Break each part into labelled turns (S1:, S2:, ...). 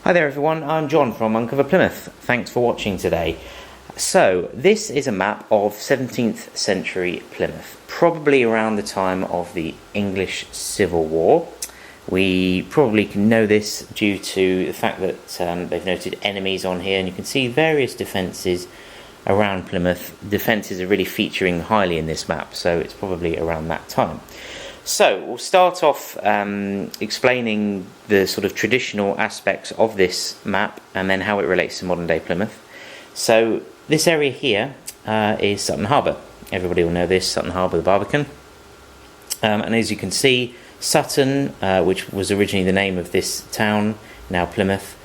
S1: Hi there everyone, I'm John from Uncover Plymouth. Thanks for watching today. So, this is a map of 17th century Plymouth, probably around the time of the English Civil War. We probably can know this due to the fact that they've noted enemies on here, and you can see various defences around Plymouth. Defences are really featuring highly in this map, so it's probably around that time. So, we'll start off explaining the sort of traditional aspects of this map and then how it relates to modern day Plymouth. So, this area here is Sutton Harbor. Everybody will know this, Sutton Harbor, the Barbican. And as you can see, Sutton, which was originally the name of this town, now Plymouth,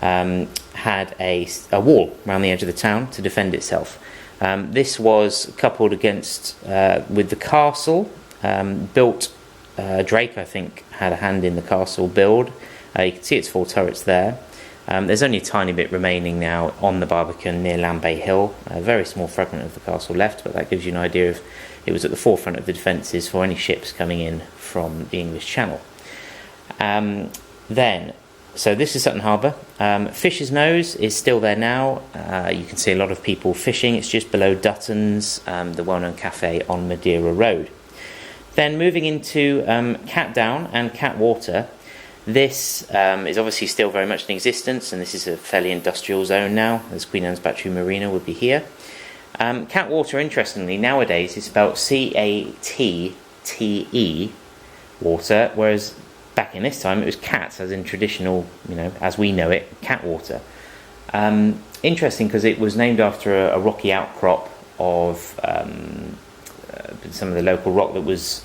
S1: had a wall around the edge of the town to defend itself. This was coupled against with the castle. Built Drake, I think, had a hand in the castle build. You can see its 4 turrets there. There's only a tiny bit remaining now on the Barbican near Lambay Hill. A very small fragment of the castle left, but that gives you an idea of it was at the forefront of the defences for any ships coming in from the English Channel. So this is Sutton Harbor. Fisher's Nose is still there now. You can see a lot of people fishing. It's just below Dutton's, the well-known cafe on Madeira Road. Then moving into Cat Down and Cat Water, this is obviously still very much in existence, and this is a fairly industrial zone now, as Queen Anne's Battery Marina would be here. Cat Water, interestingly, nowadays is spelled C-A-T-T-E, water, whereas back in this time it was cat, as in traditional, as we know it, cat water. Interesting, because it was named after a rocky outcrop of some of the local rock that was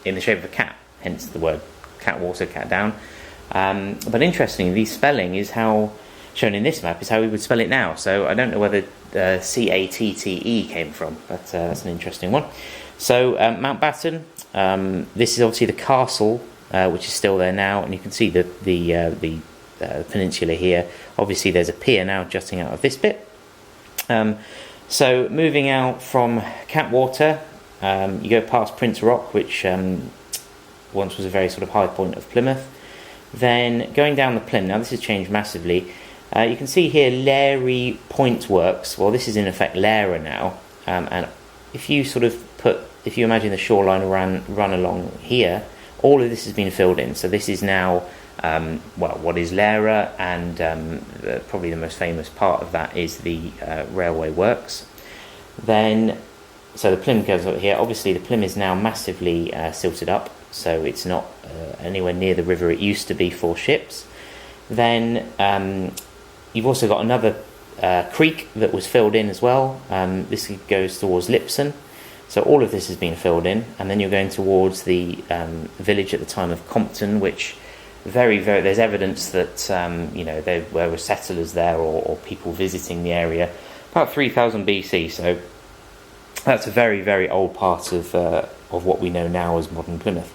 S1: in the shape of a cat, hence the word Cat Water, Cat Down. But interestingly, the spelling is how shown in this map is how we would spell it now. So I don't know whether C-A-T-T-E came from, but that's an interesting one. So Mountbatten, this is obviously the castle, which is still there now, and you can see the peninsula here. Obviously, there's a pier now jutting out of this bit. So moving out from Cat Water, you go past Prince Rock, which once was a very sort of high point of Plymouth. Then going down the Plym, now this has changed massively. You can see here Larey Point Works. Well, this is in effect Lara now, and if you imagine the shoreline run along here, all of this has been filled in. So this is now what is Lara, and probably the most famous part of that is the railway works. Then, so the Plym goes over here. Obviously, the Plym is now massively silted up, so it's not anywhere near the river it used to be for ships. Then you've also got another creek that was filled in as well. This goes towards Lipson. So all of this has been filled in, and then you're going towards the village at the time of Compton, which there's evidence that there were settlers there or people visiting the area about 3000 BC. So that's a very, very old part of what we know now as modern Plymouth.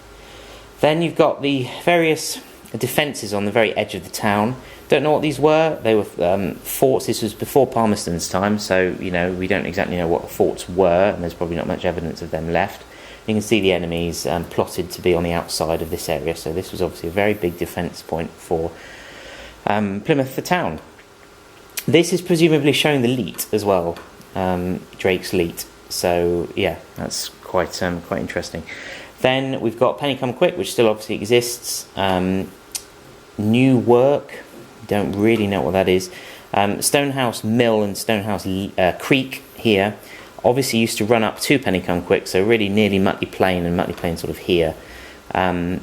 S1: Then you've got the various defences on the very edge of the town. Don't know what these were. They were forts. This was before Palmerston's time, so we don't exactly know what the forts were, and there's probably not much evidence of them left. You can see the enemies plotted to be on the outside of this area, so this was obviously a very big defence point for Plymouth, the town. This is presumably showing the Leat as well, Drake's Leat. So yeah, that's quite interesting. Then we've got Pennycombe Quick, which still obviously exists. New Work, don't really know what that is. Stonehouse Mill and Stonehouse Creek here obviously used to run up to Pennycombe Quick, so really nearly Mutley Plain, and Mutley Plain sort of here. That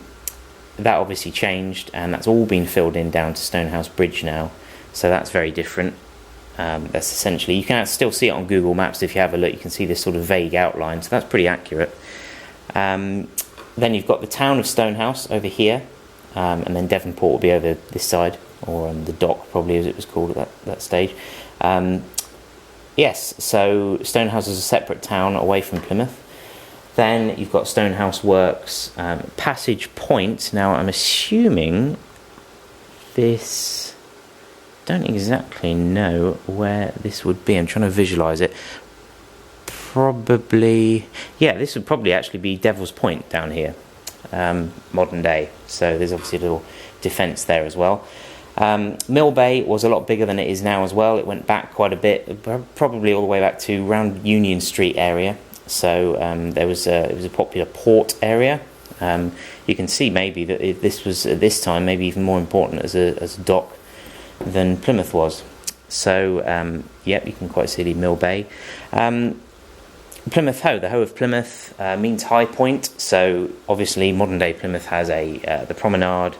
S1: obviously changed, and that's all been filled in down to Stonehouse Bridge now, so that's very different. That's essentially, you can still see it on Google Maps. If you have a look, you can see this sort of vague outline, so that's pretty accurate. Then you've got the town of Stonehouse over here, and then Devonport will be over this side, or the dock probably, as it was called at that stage. Yes, so Stonehouse is a separate town away from Plymouth. Then you've got Stonehouse Works, Passage Point. Now I'm assuming this, don't exactly know where this would be. I'm trying to visualise it. Probably, yeah, this would probably actually be Devil's Point down here, modern day. So there's obviously a little defence there as well. Mill Bay was a lot bigger than it is now as well. It went back quite a bit, probably all the way back to around Union Street area. So it was a popular port area. You can see maybe that this was at this time maybe even more important as a dock than Plymouth was. So yep, you can quite see the Mill Bay. Plymouth Hoe, the Hoe of Plymouth means high point. So obviously modern day Plymouth has the promenade,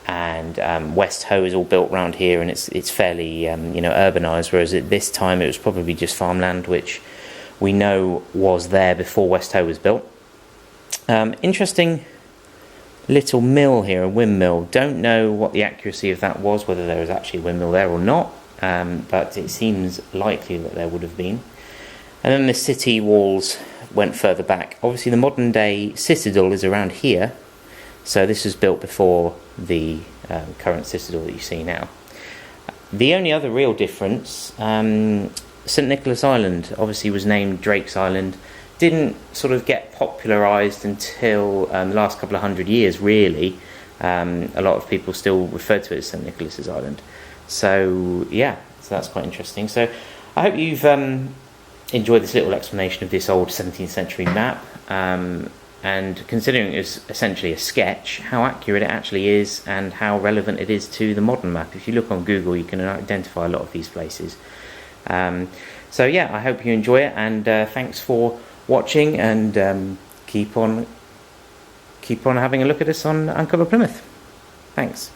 S1: and West Hoe is all built around here, and it's fairly urbanised. Whereas at this time it was probably just farmland, which we know was there before West Hoe was built. Interesting little mill here, a windmill. Don't know what the accuracy of that was, whether there was actually a windmill there or not, but it seems likely that there would have been. And then the city walls went further back. Obviously the modern day citadel is around here, so this was built before the current citadel that you see now. The only other real difference, St Nicholas Island obviously was named Drake's Island. Didn't sort of get popularised until the last couple of hundred years, really. A lot of people still refer to it as St Nicholas's Island. So yeah, so that's quite interesting. So I hope you've enjoyed this little explanation of this old 17th century map, and considering it was essentially a sketch, how accurate it actually is and how relevant it is to the modern map. If you look on Google, you can identify a lot of these places. So yeah, I hope you enjoy it, and thanks for watching, and keep on having a look at us on Uncover Plymouth. Thanks.